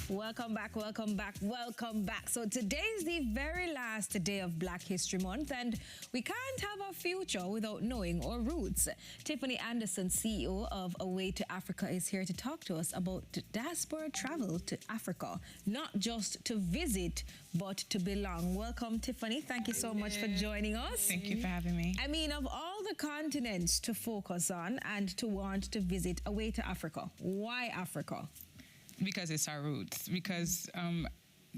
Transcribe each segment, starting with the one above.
Welcome back, welcome back, welcome back. So today is the very last day of Black History Month, and we can't have a future without knowing our roots. Tiffanie Anderson, CEO of Away to Africa, is here to talk to us about diaspora travel to Africa, not just to visit, but to belong. Welcome, Tiffanie. Thank you so much for joining us. Thank you for having me. I mean, of all the continents to focus on and to want to visit, Away to Africa. Why Africa? Because it's our roots. Because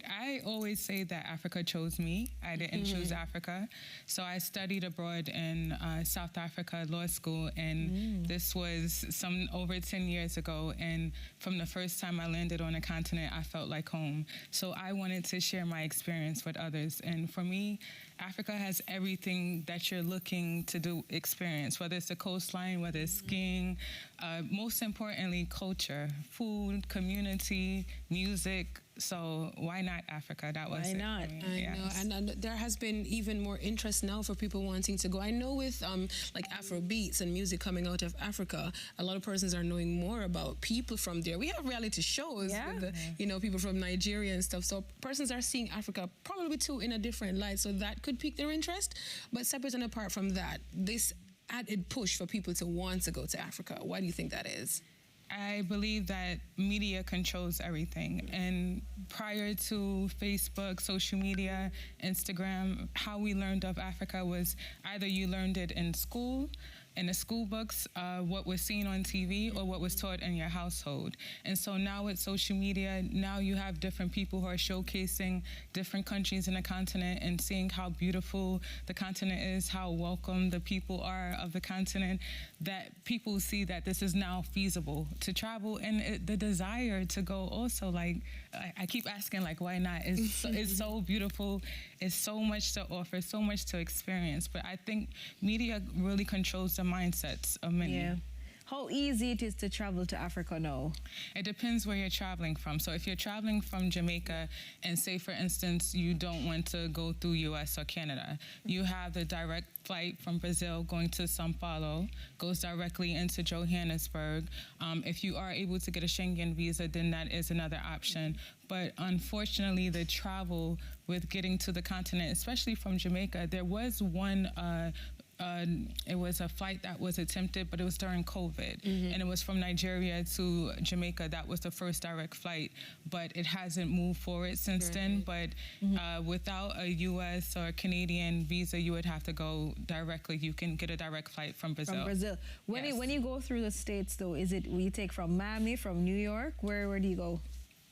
I always say that Africa chose me. I didn't choose Africa. So I studied abroad in South Africa law school, and this was over 10 years ago. And from the first time I landed on a continent, I felt like home. So I wanted to share my experience with others. And for me, Africa has everything that you're looking to experience, whether it's the coastline, whether it's skiing, most importantly, culture, food, community, music. So why not Africa? That was why not? I know, and there has been even more interest now for people wanting to go. I know with like Afro beats and music coming out of Africa, a lot of persons are knowing more about people from there. We have reality shows with the, people from Nigeria and stuff. So persons are seeing Africa probably too in a different light. So that could pique their interest. But separate and apart from that, this added push for people to want to go to Africa. Why do you think that is? I believe that media controls everything. And prior to Facebook, social media, Instagram, how we learned of Africa was either you learned it in school, in the school books, what was seen on TV, or what was taught in your household. And so now with social media, now you have different people who are showcasing different countries in the continent and seeing how beautiful the continent is, how welcome the people are of the continent, that people see that this is now feasible to travel, and the desire to go also. Like, I keep asking, like, why not? It's so beautiful. It's so much to offer, so much to experience. But I think media really controls the mindsets of many. Yeah. How easy it is to travel to Africa now? It depends where you're traveling from. So if you're traveling from Jamaica and say, for instance, you don't want to go through US or Canada, you have the direct flight from Brazil going to Sao Paulo, goes directly into Johannesburg. If you are able to get a Schengen visa, then that is another option. But unfortunately, the travel with getting to the continent, especially from Jamaica, there was one it was a flight that was attempted, but it was during COVID. And it was from Nigeria to Jamaica. That was the first direct flight, but it hasn't moved forward since then. But without a US or Canadian visa, you would have to go directly. You can get a direct flight from Brazil. From Brazil. When you go through the States, though, will you take from Miami, from New York? Where do you go?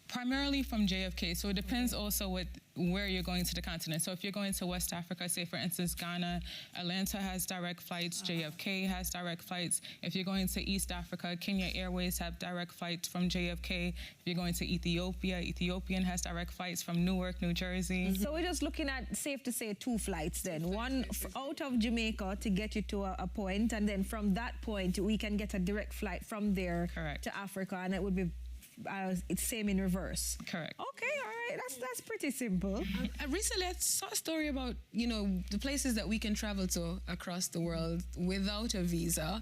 Primarily from JFK. So it depends also where you're going to the continent. So if you're going to West Africa, say for instance Ghana, Atlanta has direct flights, JFK has direct flights. If you're going to East Africa, Kenya Airways have direct flights from JFK. If you're going to Ethiopia, Ethiopian has direct flights from Newark, New Jersey. So we're just looking at, safe to say, 2 flights then. One out of Jamaica to get you to a point, and then from that point we can get a direct flight from there to Africa, and it would be it's same in reverse. Correct. Okay, all right. That's pretty simple. Recently, I saw a story about, the places that we can travel to across the world without a visa.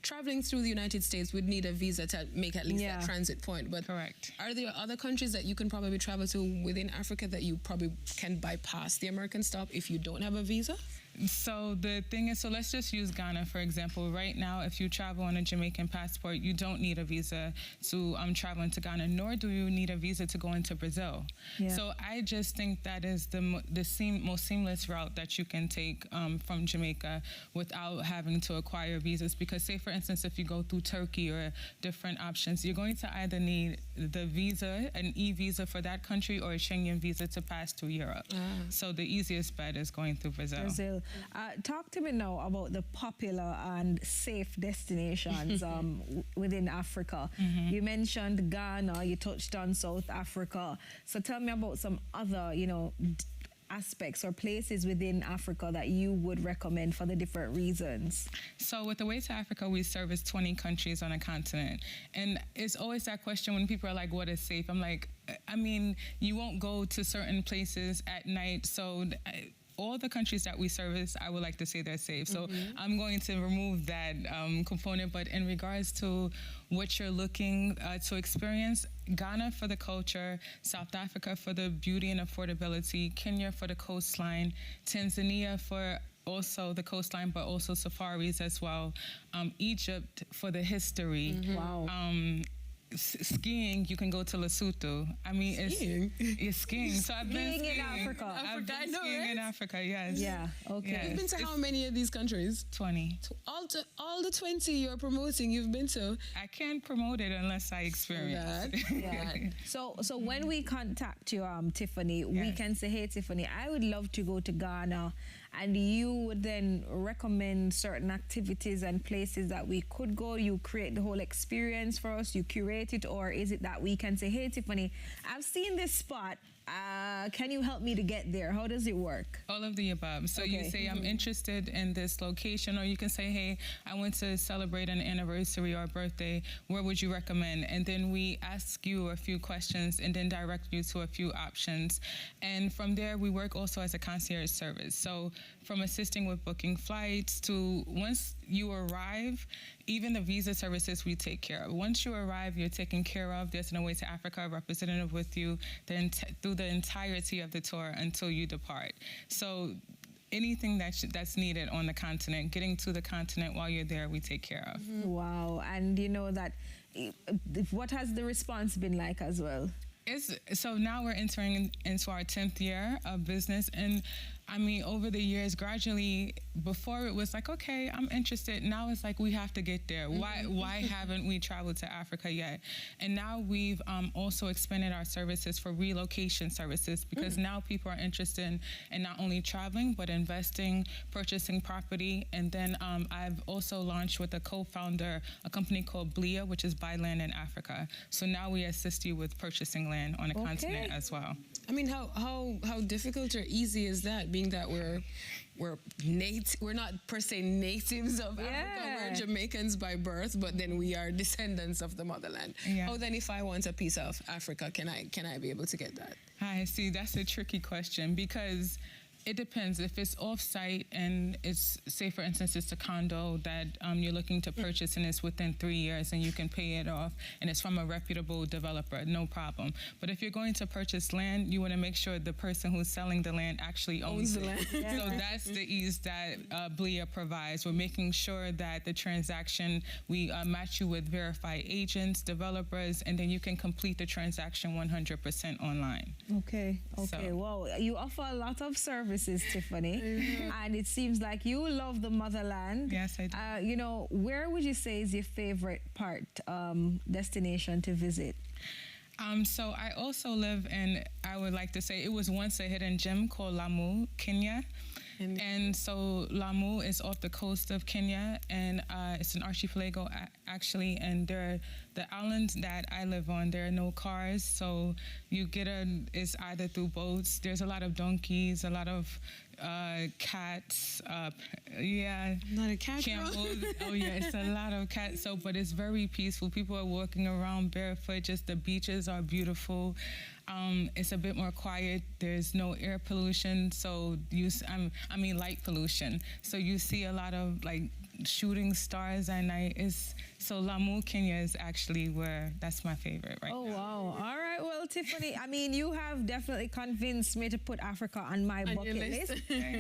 Traveling through the United States would need a visa to make at least that transit point. But are there other countries that you can probably travel to within Africa that you probably can bypass the American stop if you don't have a visa? So the thing is, so let's just use Ghana, for example. Right now, if you travel on a Jamaican passport, you don't need a visa to travel into Ghana, nor do you need a visa to go into Brazil. So I just think that is the most seamless route that you can take from Jamaica without having to acquire visas. Because say, for instance, if you go through Turkey or different options, you're going to either need the visa, an e-visa for that country, or a Schengen visa to pass through Europe. So the easiest bet is going through Brazil. Talk to me now about the popular and safe destinations within Africa. You mentioned Ghana, you touched on South Africa. So tell me about some other, aspects or places within Africa that you would recommend for the different reasons. So with the Way to Africa, we service 20 countries on a continent. And it's always that question when people are like, what is safe? I'm like, I mean, you won't go to certain places at night. So all the countries that we service, I would like to say they're safe. So I'm going to remove that component. But in regards to what you're looking to experience, Ghana for the culture, South Africa for the beauty and affordability, Kenya for the coastline, Tanzania for also the coastline, but also safaris as well, Egypt for the history. Wow. Skiing, you can go to Lesotho. I mean, it's skiing. So I've been skiing in Africa. I've been skiing in Africa, yes. Yeah, okay. Yes. You've been to how many of these countries? 20. All the 20 you're promoting, you've been to? I can't promote it unless I experience it. Yeah. So when we contact you, Tiffanie, we can say, hey, Tiffanie, I would love to go to Ghana, and you would then recommend certain activities and places that we could go. You create the whole experience for us, you curate it, or is it that we can say, hey, Tiffanie, I've seen this spot, can you help me to get there? How does it work? All of the above. So you say, I'm interested in this location, or you can say, hey, I want to celebrate an anniversary or a birthday. Where would you recommend? And then we ask you a few questions and then direct you to a few options. And from there, we work also as a concierge service. So from assisting with booking flights to once you arrive, even the visa services we take care of. Once you arrive, you're taken care of. There's an Away to Africa representative with you through the entirety of the tour until you depart. So anything that's needed on the continent, getting to the continent while you're there, we take care of. Wow. And you know that, what has the response been like as well? So now we're entering into our 10th year of business, and I mean, over the years, gradually, before it was like, okay, I'm interested. Now it's like, we have to get there. Why haven't we traveled to Africa yet? And now we've also expanded our services for relocation services, because now people are interested in not only traveling, but investing, purchasing property. And then I've also launched with a co-founder, a company called Blia, which is Buy Land in Africa. So now we assist you with purchasing land on the continent as well. I mean, how difficult or easy is that, being that we're not per se natives of Africa, we're Jamaicans by birth, but then we are descendants of the motherland. How then, if I want a piece of Africa, can I be able to get that? I see, that's a tricky question, because it depends. If it's off-site and it's, say for instance, it's a condo that you're looking to purchase and it's within 3 years and you can pay it off and it's from a reputable developer, no problem. But if you're going to purchase land, you want to make sure the person who's selling the land actually owns the land. So that's the ease that Blia provides. We're making sure that the transaction, we match you with verified agents, developers, and then you can complete the transaction 100% online. Okay. So, well, you offer a lot of services, Tiffanie, and it seems like you love the motherland. Yes, I do. You know, where would you say is your favorite destination to visit? So I also live in, I would like to say, it was once a hidden gem called Lamu, Kenya. And so Lamu is off the coast of Kenya, and it's an archipelago actually, and the islands that I live on, there are no cars, so you get it's either through boats. There's a lot of donkeys, a lot of cats, Not a cat camels. Oh yeah, it's a lot of cats. So, but it's very peaceful. People are walking around barefoot. Just the beaches are beautiful. It's a bit more quiet. There's no air pollution. So I mean light pollution. So you see a lot of like shooting stars at night. So Lamu, Kenya is actually that's my favorite right now. Wow. All right. Well, Tiffanie, I mean, you have definitely convinced me to put Africa on my bucket list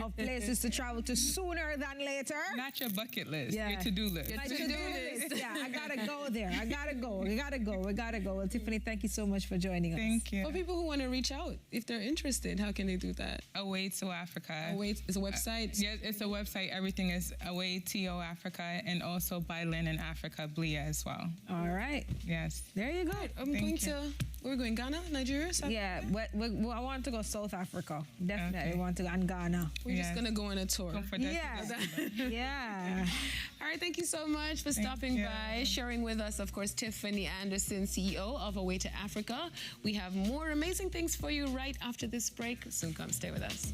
of places to travel to sooner than later. Not your bucket list, your to-do list. My to-do list. Yeah, I gotta go there. I gotta go. We gotta go. Well, Tiffanie, thank you so much for joining us. Thank you. For people who want to reach out, if they're interested, how can they do that? Away to Africa. It's a website? Yes, it's a website. Everything is Away to Africa, and also Buy Land in Africa, Blia as well. All right. Yes. There you go. We're going Ghana, Nigeria? Yeah, but I want to go South Africa. Definitely want to go, and Ghana. We're just going to go on a tour. Yeah. All right, thank you so much for stopping by, sharing with us, of course, Tiffanie Anderson, CEO of Away to Africa. We have more amazing things for you right after this break. Soon come, stay with us.